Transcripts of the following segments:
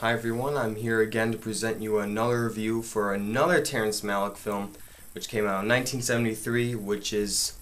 Hi everyone, I'm here again to present you another review for another Terrence Malick film, which came out in 1973, which is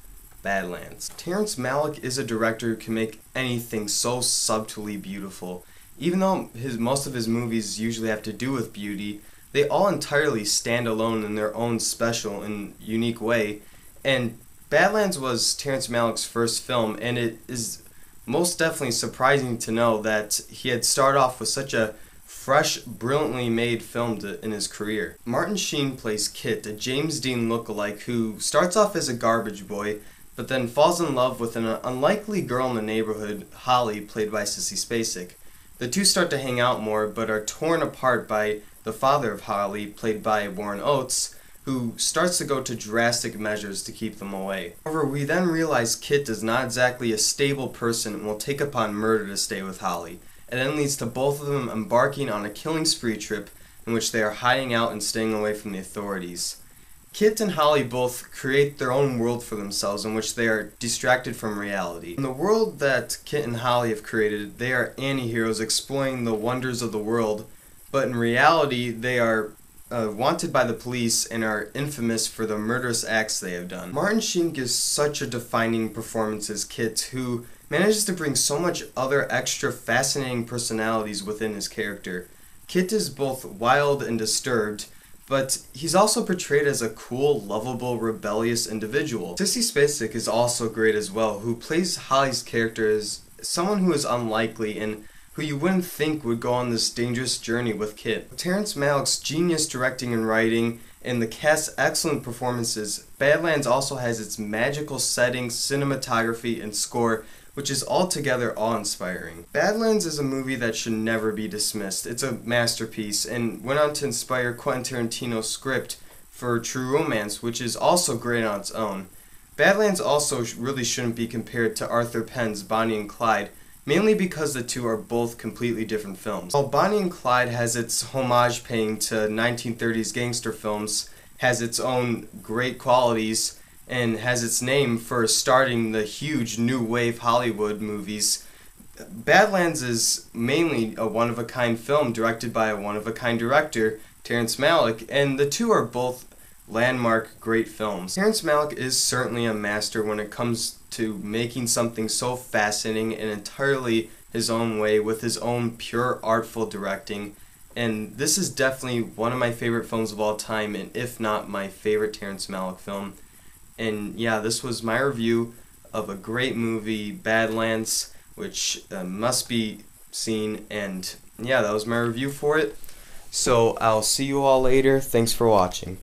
Badlands. Terrence Malick is a director who can make anything so subtly beautiful. Even though most of his movies usually have to do with beauty, they all entirely stand alone in their own special and unique way. And Badlands was Terrence Malick's first film, and it is most definitely surprising to know that he had started off with such a fresh, brilliantly made film in his career. Martin Sheen plays Kit, a James Dean lookalike who starts off as a garbage boy, but then falls in love with an unlikely girl in the neighborhood, Holly, played by Sissy Spacek. The two start to hang out more, but are torn apart by the father of Holly, played by Oates, who starts to go to drastic measures to keep them away. However, we then realize Kit is not exactly a stable person and will take upon murder to stay with Holly. It then leads to both of them embarking on a killing spree trip in which they are hiding out and staying away from the authorities. Kit and Holly both create their own world for themselves in which they are distracted from reality. In the world that Kit and Holly have created, they are anti-heroes exploring the wonders of the world, but in reality they are wanted by the police and are infamous for the murderous acts they have done. Martin Sheen gives such a defining performance as Kit, who manages to bring so much other extra fascinating personalities within his character. Kit is both wild and disturbed, but he's also portrayed as a cool, lovable, rebellious individual. Sissy Spacek is also great as well, who plays Holly's character as someone who is unlikely and who you wouldn't think would go on this dangerous journey with Kit. Terrence Malick's genius directing and writing and the cast's excellent performances, Badlands also has its magical settings, cinematography, and score, which is altogether awe-inspiring. Badlands is a movie that should never be dismissed. It's a masterpiece and went on to inspire Quentin Tarantino's script for True Romance, which is also great on its own. Badlands also really shouldn't be compared to Arthur Penn's Bonnie and Clyde, mainly because the two are both completely different films. While Bonnie and Clyde has its homage paying to 1930s gangster films, has its own great qualities, and has its name for starting the huge new wave Hollywood movies, Badlands is mainly a one-of-a-kind film directed by a one-of-a-kind director, Terrence Malick, and the two are both landmark great films. Terrence Malick is certainly a master when it comes to making something so fascinating and entirely his own way with his own pure artful directing, and this is definitely one of my favorite films of all time, and if not my favorite Terrence Malick film. And yeah, this was my review of a great movie, Badlands, which must be seen, and yeah, that was my review for it. So I'll see you all later. Thanks for watching.